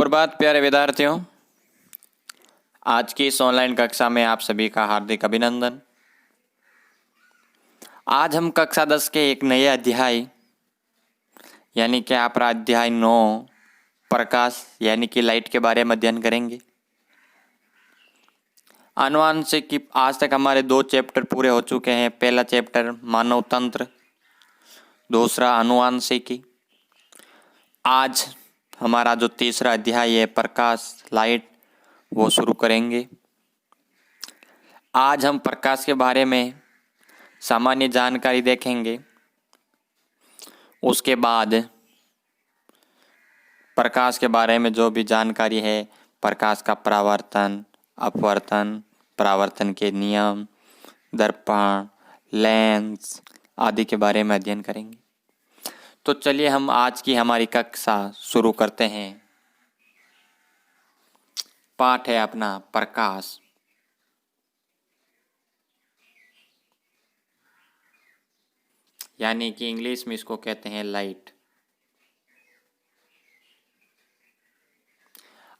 सुप्रभात प्यारे विद्यार्थियों। आज की इस ऑनलाइन कक्षा में आप सभी का हार्दिक अभिनंदन। आज हम कक्षा 10 के एक नए अध्याय यानी कि आपका अध्याय 9 प्रकाश यानी कि लाइट के बारे में अध्ययन करेंगे। आनुवांशिक की आज तक हमारे 2 चैप्टर पूरे हो चुके हैं। पहला चैप्टर मानव तंत्र, दूसरा आनुवांशिकी। आज हमारा जो तीसरा अध्याय है प्रकाश लाइट वो शुरू करेंगे। आज हम प्रकाश के बारे में सामान्य जानकारी देखेंगे। उसके बाद प्रकाश के बारे में जो भी जानकारी है, प्रकाश का परावर्तन, अपवर्तन, परावर्तन के नियम, दर्पण, लेंस आदि के बारे में अध्ययन करेंगे। तो चलिए हम आज की हमारी कक्षा शुरू करते हैं। पाठ है अपना प्रकाश। यानी कि इंग्लिश में इसको कहते हैं लाइट।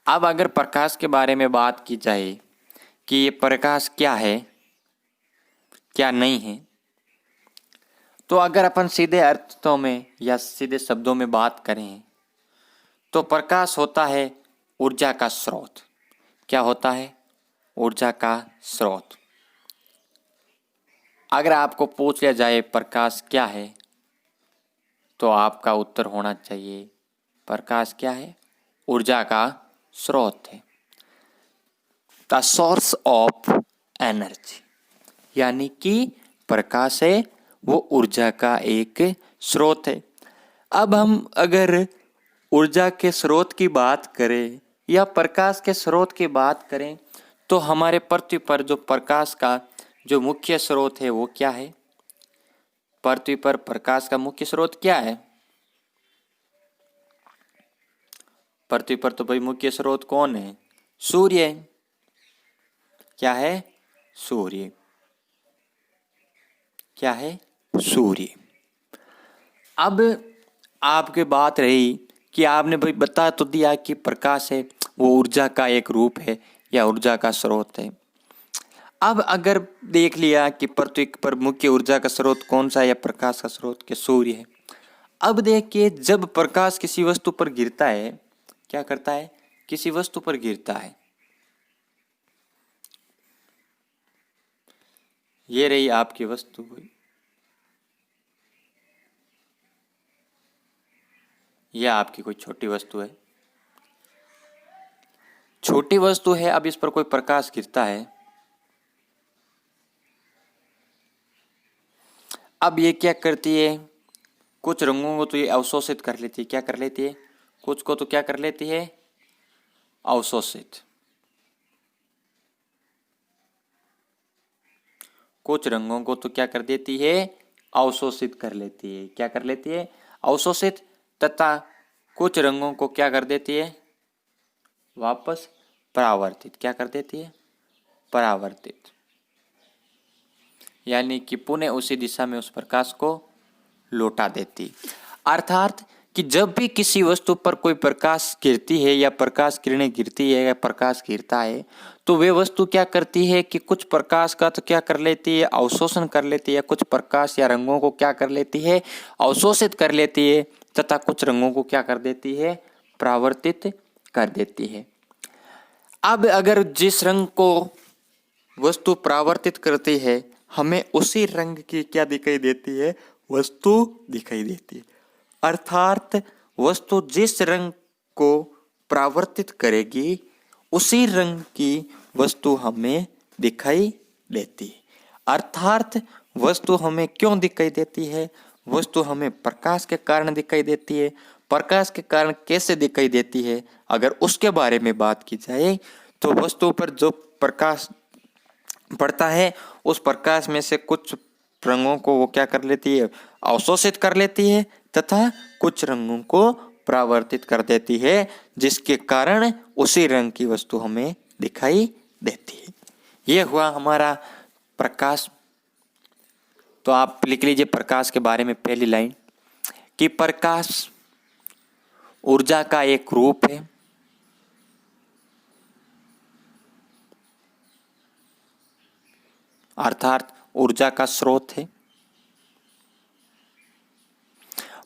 अब अगर प्रकाश के बारे में बात की जाए कि ये प्रकाश क्या है, क्या नहीं है, तो अगर अपन सीधे अर्थों में या सीधे शब्दों में बात करें तो प्रकाश होता है ऊर्जा का स्रोत। क्या होता है? ऊर्जा का स्रोत। अगर आपको पूछ लिया जाए प्रकाश क्या है, तो आपका उत्तर होना चाहिए प्रकाश क्या है? ऊर्जा का स्रोत है। द सोर्स ऑफ एनर्जी, यानी कि प्रकाश है वो ऊर्जा का एक स्रोत है। अब हम अगर ऊर्जा के स्रोत की बात करें या प्रकाश के स्रोत की बात करें तो हमारे पृथ्वी पर जो प्रकाश का जो मुख्य स्रोत है वो क्या है? पृथ्वी पर प्रकाश का मुख्य स्रोत क्या है? पृथ्वी पर तो भाई मुख्य स्रोत कौन है? सूर्य। क्या है? सूर्य। क्या है? सूर्य। अब आपके बात रही कि आपने भाई बता तो दिया कि प्रकाश है वो ऊर्जा का एक रूप है या ऊर्जा का स्रोत है। अब अगर देख लिया कि पृथ्वी पर मुख्य ऊर्जा का स्रोत कौन सा है या प्रकाश का स्रोत के सूर्य है। अब देखिए, जब प्रकाश किसी वस्तु पर गिरता है, क्या करता है? किसी वस्तु पर गिरता है। ये रही आपकी वस्तु हुई, यह आपकी कोई छोटी वस्तु है। छोटी वस्तु है, अब इस पर कोई प्रकाश गिरता है। अब ये क्या करती है? कुछ रंगों को तो ये अवशोषित कर लेती है। क्या कर लेती है? कुछ को तो क्या कर लेती है? अवशोषित। कुछ रंगों को तो क्या कर देती है? अवशोषित कर लेती है। क्या कर लेती है? अवशोषित। तथा कुछ रंगों को क्या कर देती है? वापस परावर्तित। क्या कर देती है? परावर्तित। यानी कि पुनः उसी दिशा में उस प्रकाश को लौटा देती। अर्थात कि जब भी किसी वस्तु पर कोई प्रकाश गिरती है या प्रकाश किरणें गिरती है या प्रकाश गिरता है, तो वे वस्तु क्या करती है कि कुछ प्रकाश का तो क्या कर लेती है? अवशोषण कर लेती है। कुछ प्रकाश या रंगों को क्या कर लेती है? अवशोषित कर लेती है। तथा कुछ रंगों को क्या कर देती है? परावर्तित कर देती है। अब अगर जिस रंग को वस्तु परावर्तित करती है, हमें उसी रंग की क्या दिखाई देती है? वस्तु दिखाई देती है। अर्थात वस्तु जिस रंग को परावर्तित करेगी उसी रंग की वस्तु हमें दिखाई देती है। अर्थात वस्तु हमें क्यों दिखाई देती है? वस्तु हमें प्रकाश के कारण दिखाई देती है। प्रकाश के कारण कैसे दिखाई देती है, अगर उसके बारे में बात की जाए तो वस्तु पर जो प्रकाश पड़ता है उस प्रकाश में से कुछ रंगों को वो क्या कर लेती है? अवशोषित कर लेती है। तथा कुछ रंगों को परावर्तित कर देती है, जिसके कारण उसी रंग की वस्तु हमें दिखाई देती है। यह हुआ हमारा प्रकाश। तो आप लिख लीजिए प्रकाश के बारे में पहली लाइन कि प्रकाश ऊर्जा का एक रूप है अर्थात ऊर्जा का स्रोत है।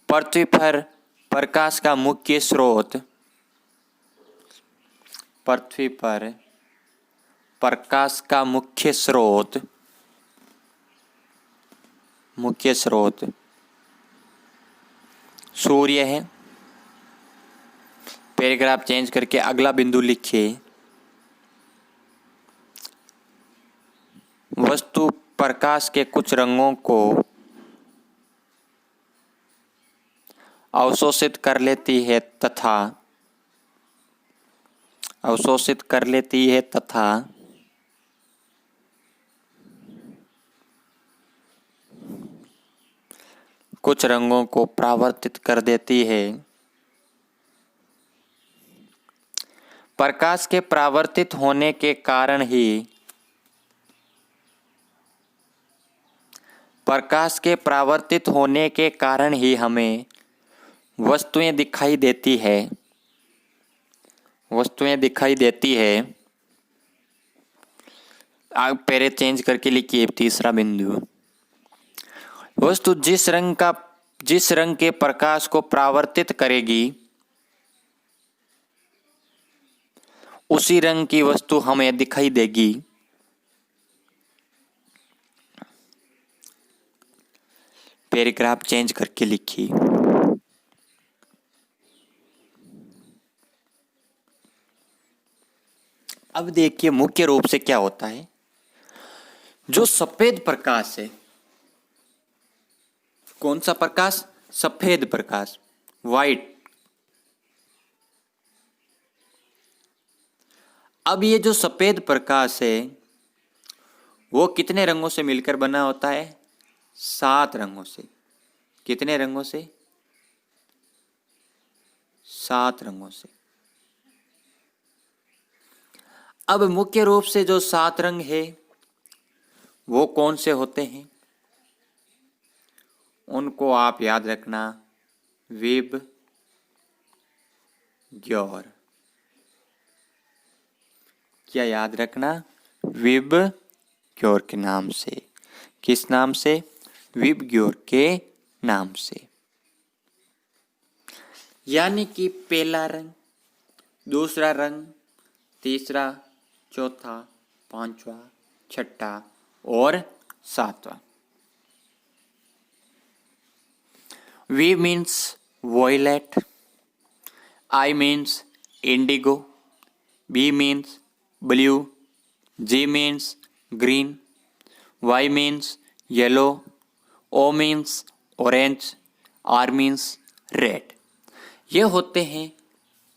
पृथ्वी पर प्रकाश का मुख्य स्रोत, पृथ्वी पर प्रकाश का मुख्य स्रोत सूर्य है। पैराग्राफ चेंज करके अगला बिंदु लिखिए। वस्तु प्रकाश के कुछ रंगों को अवशोषित कर लेती है तथा कुछ रंगों को परावर्तित कर देती है। प्रकाश के परावर्तित होने के कारण ही हमें वस्तुएं दिखाई देती है। आप पहले चेंज करके लिखिए तीसरा बिंदु। वस्तु जिस रंग के प्रकाश को परावर्तित करेगी उसी रंग की वस्तु हमें दिखाई देगी। पैराग्राफ चेंज करके लिखिए। अब देखिए मुख्य रूप से क्या होता है। जो सफेद प्रकाश है, कौन सा प्रकाश? सफेद प्रकाश, व्हाइट। अब ये जो सफेद प्रकाश है वो कितने रंगों से मिलकर बना होता है? 7 रंगों से। कितने रंगों से? 7 रंगों से। अब मुख्य रूप से जो 7 रंग है वो कौन से होते हैं? उनको आप याद रखना, विबग्योर। क्या याद रखना? विबग्योर के नाम से। किस नाम से? विबग्योर के नाम से। यानी कि पहला रंग, दूसरा रंग, तीसरा, चौथा, पांचवा, छठा और 7वां। V means violet, I means indigo, B means blue, G means green, Y means yellow, O means orange, R means red। ये होते हैं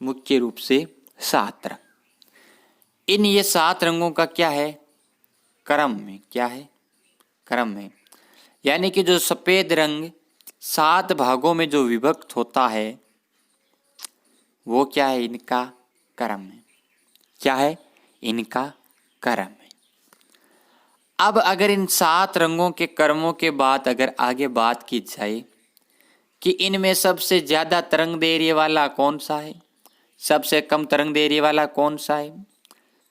मुख्य रूप से 7 रंग। ये 7 रंगों का क्या है? क्रम में। क्या है? क्रम में। यानी कि जो सफेद रंग 7 भागों में जो विभक्त होता है वो क्या है? इनका क्रम है। क्या है? इनका क्रम है। अब अगर इन 7 रंगों के क्रमों के बाद अगर आगे बात की जाए कि इनमें सबसे ज्यादा तरंग दैर्ध्य वाला कौन सा है, सबसे कम तरंग दैर्ध्य वाला कौन सा है,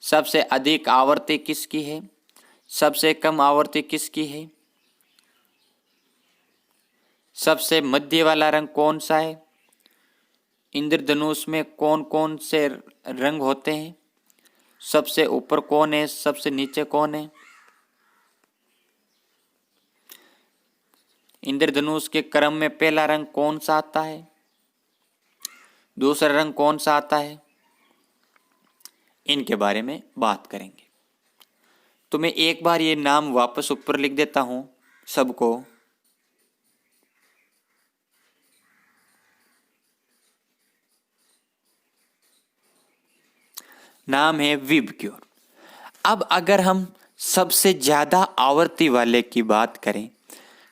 सबसे अधिक आवर्ती किसकी है, सबसे कम आवर्ती किसकी है, सबसे मध्य वाला रंग कौन सा है, इंद्रधनुष में कौन कौन से रंग होते हैं, सबसे ऊपर कौन है, सबसे नीचे कौन है। इंद्रधनुष के क्रम में पहला रंग कौन सा आता है, दूसरा रंग कौन सा आता है, इनके बारे में बात करेंगे। तो मैं एक बार ये नाम वापस ऊपर लिख देता हूं सबको। नाम है विबग्योर। अब अगर हम सबसे ज्यादा आवर्ती वाले की बात करें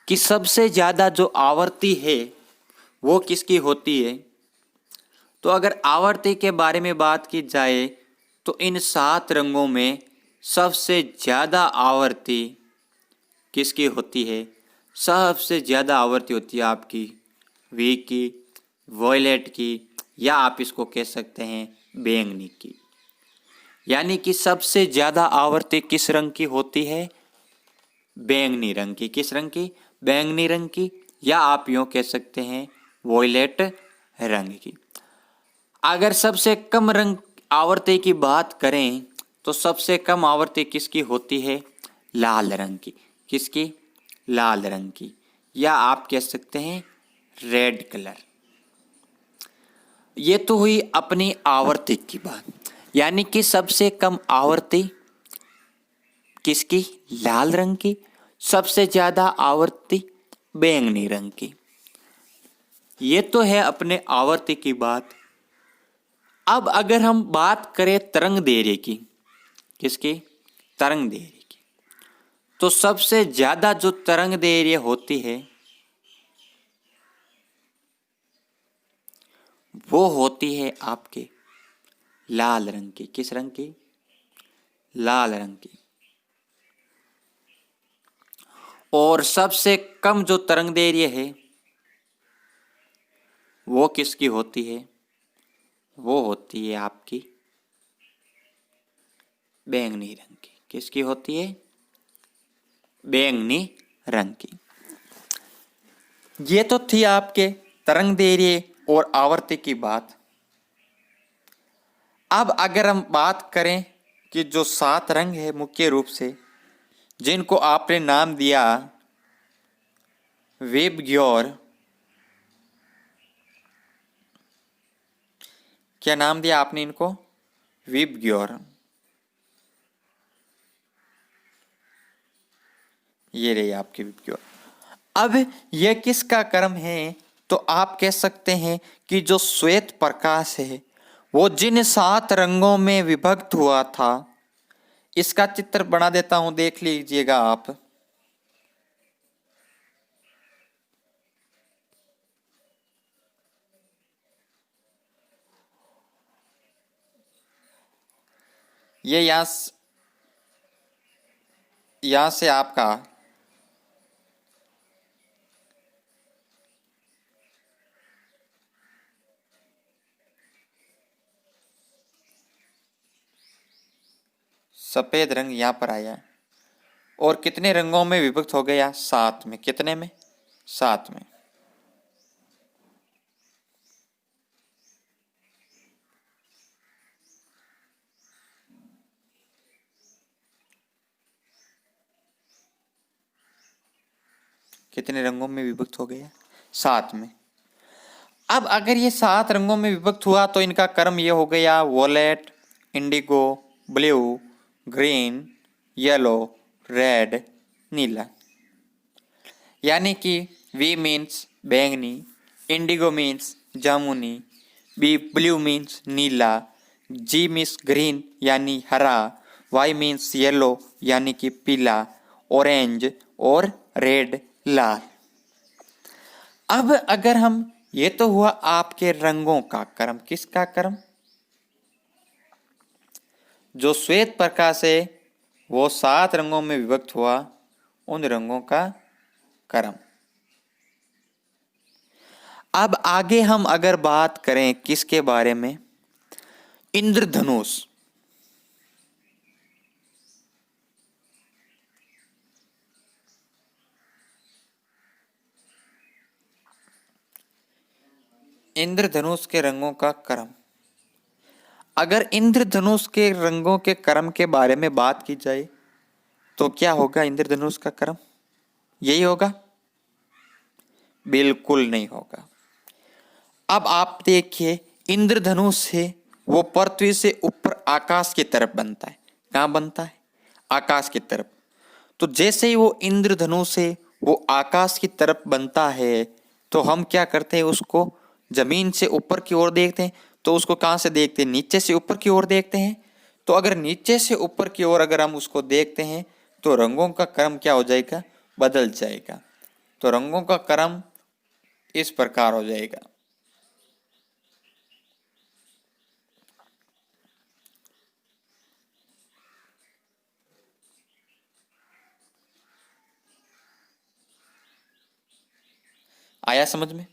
कि सबसे ज्यादा जो आवर्ती है वो किसकी होती है, तो अगर आवर्ती के बारे में बात की जाए तो इन 7 रंगों में सबसे ज्यादा आवर्ती किसकी होती है, सबसे ज्यादा आवर्ती होती है आपकी वी की, वॉयलेट की, या आप इसको कह सकते हैं बैंगनी की। यानी कि सबसे ज्यादा आवर्ती किस रंग की होती है, बैंगनी रंग की। किस रंग की? बैंगनी रंग की, या आप यूं कह सकते हैं वॉयलेट रंग की। अगर सबसे कम रंग आवृत्ति की बात करें तो सबसे कम आवृत्ति किसकी होती है? लाल रंग की। किसकी? लाल रंग की, या आप कह सकते हैं रेड कलर। ये तो हुई अपनी आवर्ती की बात, यानी कि सबसे कम आवर्ती किसकी? लाल रंग की। सबसे ज्यादा आवर्ती बैंगनी रंग की। ये तो है अपने आवर्ती की बात। अब अगर हम बात करें तरंग दैर्ध्य की, किसकी? तरंग दैर्ध्य की, तो सबसे ज्यादा जो तरंग दैर्ध्य होती है वो होती है आपके लाल रंग की। किस रंग की? लाल रंग की। और सबसे कम जो तरंग दैर्ध्य है वो किसकी होती है? वो होती है आपकी बैंगनी रंग की। किसकी होती है? बैंगनी रंग की। ये तो थी आपके तरंग दैर्ध्य और आवर्ती की बात। अब अगर हम बात करें कि जो 7 रंग है मुख्य रूप से, जिनको आपने नाम दिया वेबग्योर, क्या नाम दिया आपने इनको? वेबग्योर। ये रही आपकी वेबग्योर। अब यह किसका कर्म है? तो आप कह सकते हैं कि जो श्वेत प्रकाश है वो जिन 7 रंगों में विभक्त हुआ था, इसका चित्र बना देता हूं, देख लीजिएगा आप। ये यहां से आपका सफेद रंग यहां पर आया और कितने रंगों में विभक्त हो गया? 7 में। कितने में? 7 में। कितने रंगों में विभक्त हो गया? 7 में। अब अगर ये 7 रंगों में विभक्त हुआ तो इनका क्रम ये हो गया violet, indigo, blue, green, yellow, red, नीला। यानी कि वी मीन्स बैंगनी, इंडिगो मीन्स जामुनी, बी ब्लू मीन्स नीला, जी मीन्स ग्रीन यानी हरा, वाई मीन्स येलो यानी कि पीला, ऑरेंज और रेड लाल। अब अगर हम, ये तो हुआ आपके रंगों का क्रम। किसका क्रम? जो श्वेत प्रकाश है वो 7 रंगों में विभक्त हुआ, उन रंगों का क्रम। अब आगे हम अगर बात करें किसके बारे में? इंद्रधनुष। इंद्रधनुष के रंगों का क्रम। अगर इंद्रधनुष के रंगों के क्रम के बारे में बात की जाए तो क्या होगा इंद्रधनुष का क्रम? यही होगा? बिल्कुल नहीं होगा। अब आप देखिए, इंद्रधनुष है वो पृथ्वी से ऊपर आकाश की तरफ बनता है। कहाँ बनता है? आकाश की तरफ। तो जैसे ही वो इंद्रधनुष है वो आकाश की तरफ बनता है तो हम क्या करते हैं? उसको जमीन से ऊपर की ओर देखते हैं। तो उसको कहाँ से देखते हैं? नीचे से ऊपर की ओर देखते हैं। तो अगर नीचे से ऊपर की ओर अगर हम उसको देखते हैं तो रंगों का क्रम क्या हो जाएगा? बदल जाएगा। तो रंगों का क्रम इस प्रकार हो जाएगा। आया समझ में?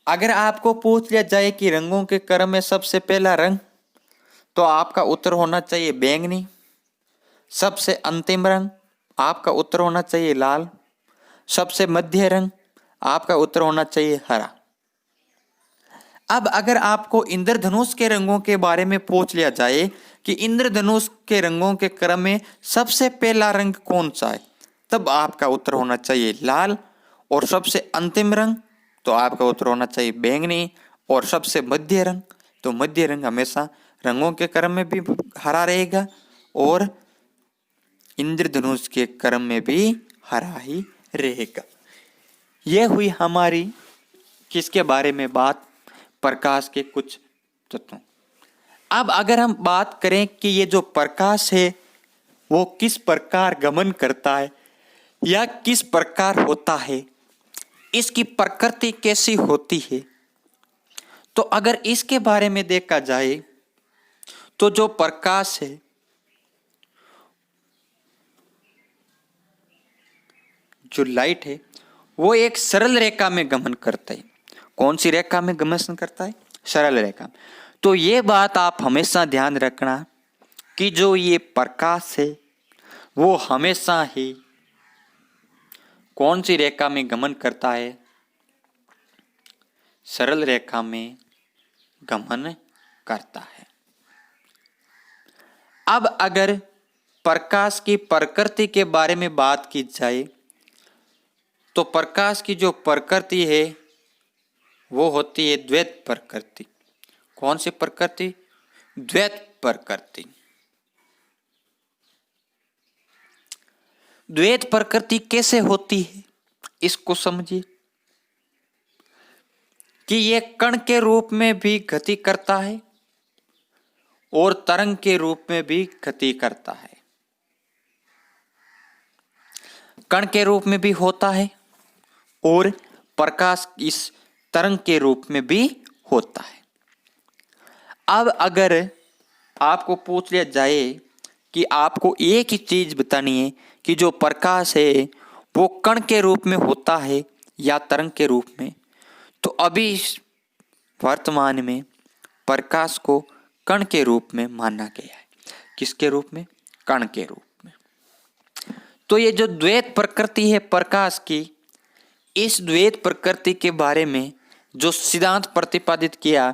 अगर आपको पूछ लिया जाए कि रंगों के क्रम में सबसे पहला रंग, तो आपका उत्तर होना चाहिए बैंगनी। सबसे अंतिम रंग आपका उत्तर होना चाहिए लाल। सबसे मध्य रंग, आपका उत्तर होना चाहिए हरा। अब अगर आपको इंद्रधनुष के रंगों के बारे में पूछ लिया जाए कि इंद्रधनुष के रंगों के क्रम में सबसे पहला रंग कौन सा है, तब आपका उत्तर होना चाहिए लाल। और सबसे अंतिम रंग तो आपका उत्तर होना चाहिए बैंगनी। और सबसे मध्य रंग तो मध्य रंग हमेशा रंगों के क्रम में भी हरा रहेगा और इंद्रधनुष के क्रम में भी हरा ही रहेगा। यह हुई हमारी किसके बारे में बात, प्रकाश के कुछ तत्वों। अब अगर हम बात करें कि ये जो प्रकाश है वो किस प्रकार गमन करता है या किस प्रकार होता है, इसकी प्रकृति कैसी होती है, तो अगर इसके बारे में देखा जाए तो जो प्रकाश है जो लाइट है वो एक सरल रेखा में गमन करता है। कौन सी रेखा में गमन करता है? सरल रेखा। तो ये बात आप हमेशा ध्यान रखना कि जो ये प्रकाश है वो हमेशा ही कौन सी रेखा में गमन करता है? सरल रेखा में गमन करता है। अब अगर प्रकाश की प्रकृति के बारे में बात की जाए तो प्रकाश की जो प्रकृति है वो होती है द्वैत प्रकृति। कौन सी प्रकृति? द्वैत प्रकृति। द्वैत प्रकृति कैसे होती है इसको समझिए कि ये कण के रूप में भी गति करता है और तरंग के रूप में भी गति करता है। कण के रूप में भी होता है और प्रकाश इस तरंग के रूप में भी होता है। अब अगर आपको पूछ लिया जाए कि आपको एक ही चीज बतानी है कि जो प्रकाश है वो कण के रूप में होता है या तरंग के रूप में, तो अभी वर्तमान में प्रकाश को कण के रूप में माना गया है। किसके रूप में? कण के रूप में। तो ये जो द्वैत प्रकृति है प्रकाश की, इस द्वैत प्रकृति के बारे में जो सिद्धांत प्रतिपादित किया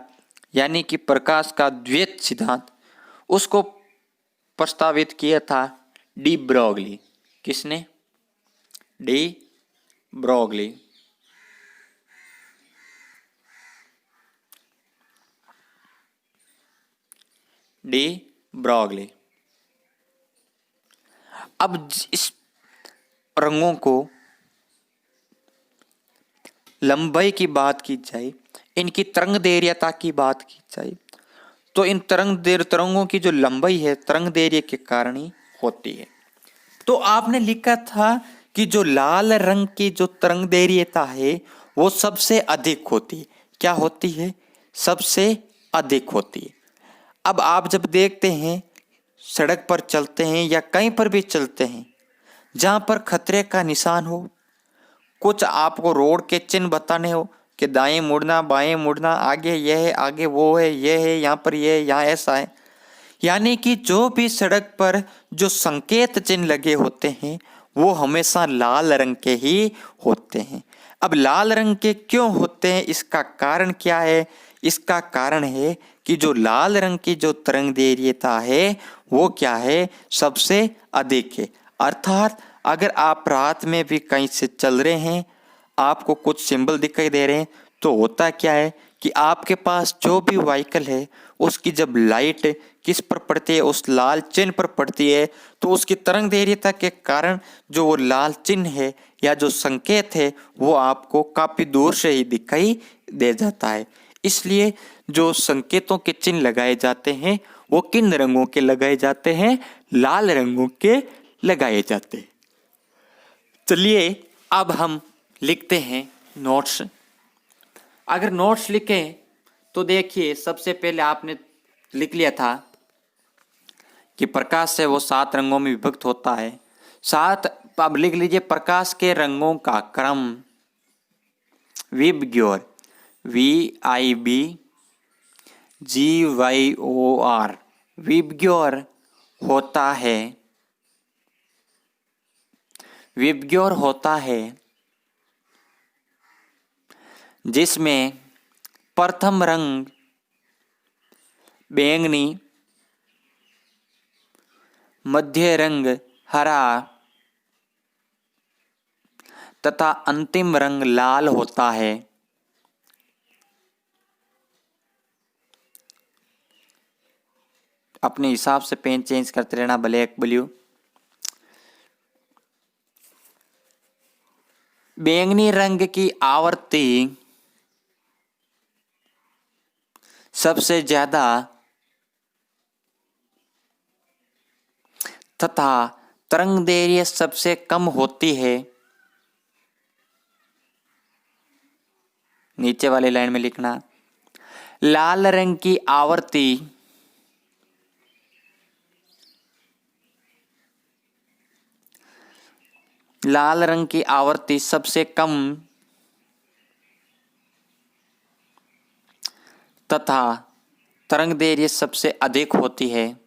यानी कि प्रकाश का द्वैत सिद्धांत, उसको प्रस्तावित किया था डी ब्रोगली। किसने? De Broglie. De Broglie. अब इस रंगों को लंबाई की बात की जाए, इनकी तरंग दैर्घ्यता की बात की जाए, तो इन तरंगों की जो लंबाई है तरंग दैर्घ्य के कारण ही होती है। तो आपने लिखा था कि जो लाल रंग की जो तरंग दैर्घ्यता है वो सबसे अधिक होती है। क्या होती है? सबसे अधिक होती है। अब आप जब देखते हैं सड़क पर चलते हैं या कहीं पर भी चलते हैं जहां पर खतरे का निशान हो, कुछ आपको रोड के चिन्ह बताने हो कि दाएं मुड़ना, बाएं मुड़ना, आगे यह है, आगे वो है, यह है, यहाँ पर यह है, यहाँ ऐसा है, यानी कि जो भी सड़क पर जो संकेत चिन्ह लगे होते हैं वो हमेशा लाल रंग के ही होते हैं। अब लाल रंग के क्यों होते हैं, इसका कारण क्या है? इसका कारण है कि जो लाल रंग की जो तरंग दैर्घ्यता है वो क्या है? सबसे अधिक है। अर्थात अगर आप रात में भी कहीं से चल रहे हैं, आपको कुछ सिंबल दिखाई दे रहे हैं, तो होता क्या है कि आपके पास जो भी व्हीकल है उसकी जब लाइट किस पर पड़ती है? उस लाल चिन्ह पर पड़ती है, तो उसकी तरंग दैर्घ्यता के कारण जो वो लाल चिन्ह है या जो संकेत है वो आपको काफी दूर से ही दिखाई दे जाता है। इसलिए जो संकेतों के चिन्ह लगाए जाते हैं वो किन रंगों के लगाए जाते हैं? लाल रंगों के लगाए जाते हैं। चलिए अब हम लिखते हैं नोट्स। अगर नोट्स लिखें तो देखिए सबसे पहले आपने लिख लिया था कि प्रकाश है वो 7 रंगों में विभक्त होता है। 7, अब लिख लीजिए प्रकाश के रंगों का क्रम विबग्योर, VIBGYOR, विबग्योर होता है विबग्योर होता है जिसमें प्रथम रंग बैंगनी, मध्य रंग हरा तथा अंतिम रंग लाल होता है। अपने हिसाब से पेन चेंज करते रहना, ब्लैक ब्लू। बैंगनी रंग की आवृत्ति सबसे ज्यादा तथा तरंगदैर्घ्य सबसे कम होती है। नीचे वाली लाइन में लिखना, लाल रंग की आवृत्ति सबसे कम तथा तरंगदैर्घ्य सबसे अधिक होती है।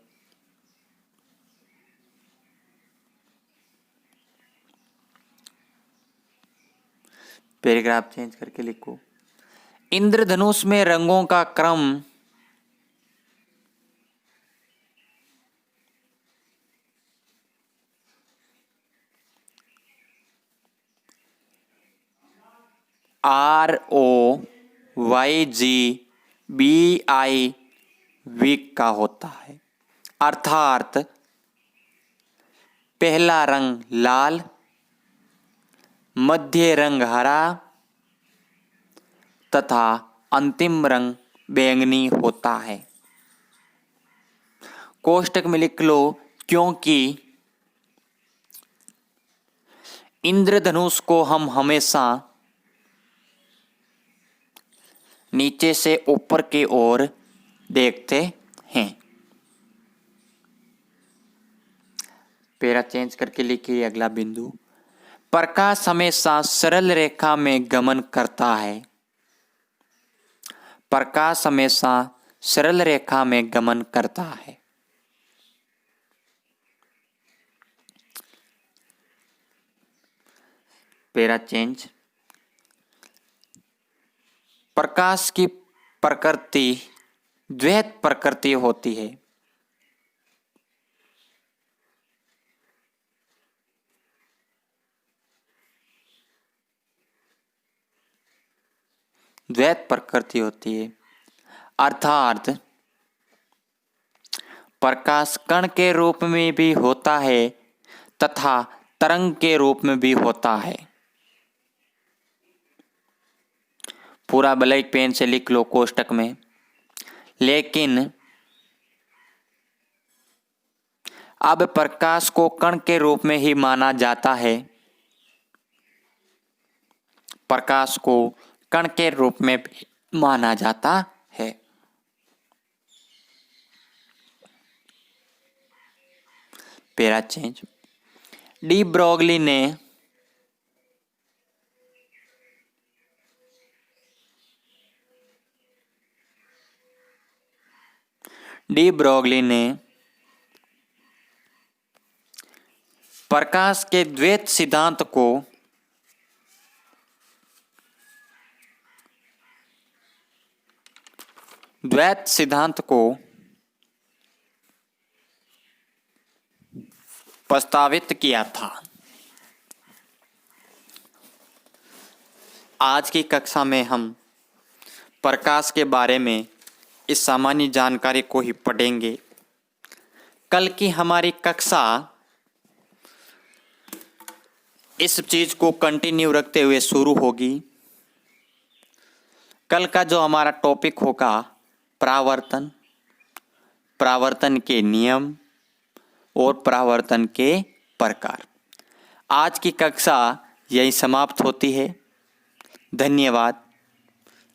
पैराग्राफ चेंज करके लिखो। इंद्रधनुष में रंगों का क्रम ROYGBI का होता है, अर्थात पहला रंग लाल, मध्य रंग हरा तथा अंतिम रंग बैंगनी होता है। कोष्टक में लिख लो, क्योंकि इंद्रधनुष को हम हमेशा नीचे से ऊपर की ओर देखते हैं। पैरा चेंज करके लिखिए अगला बिंदु। प्रकाश हमेशा सरल रेखा में गमन करता है। प्रकाश हमेशा सरल रेखा में गमन करता है। Para change. प्रकाश की प्रकृति द्वैत प्रकृति होती है। द्वैत प्रकृति होती है, अर्थात प्रकाश कण के रूप में भी होता है तथा तरंग के रूप में भी होता है। पूरा ब्लैक पेन से लिख लो कोष्टक में। लेकिन अब प्रकाश को कण के रूप में ही माना जाता है। प्रकाश को कण के रूप में माना जाता है। Para change. डी ब्रोगली ने प्रकाश के द्वैत सिद्धांत को प्रस्तावित किया था। आज की कक्षा में हम प्रकाश के बारे में इस सामान्य जानकारी को ही पढ़ेंगे। कल की हमारी कक्षा इस चीज को कंटिन्यू रखते हुए शुरू होगी। कल का जो हमारा टॉपिक होगा परावर्तन, परावर्तन के नियम और परावर्तन के प्रकार। आज की कक्षा यही समाप्त होती है। धन्यवाद।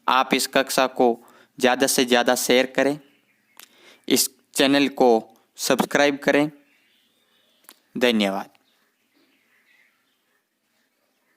आप इस कक्षा को ज़्यादा से ज़्यादा शेयर करें, इस चैनल को सब्सक्राइब करें। धन्यवाद।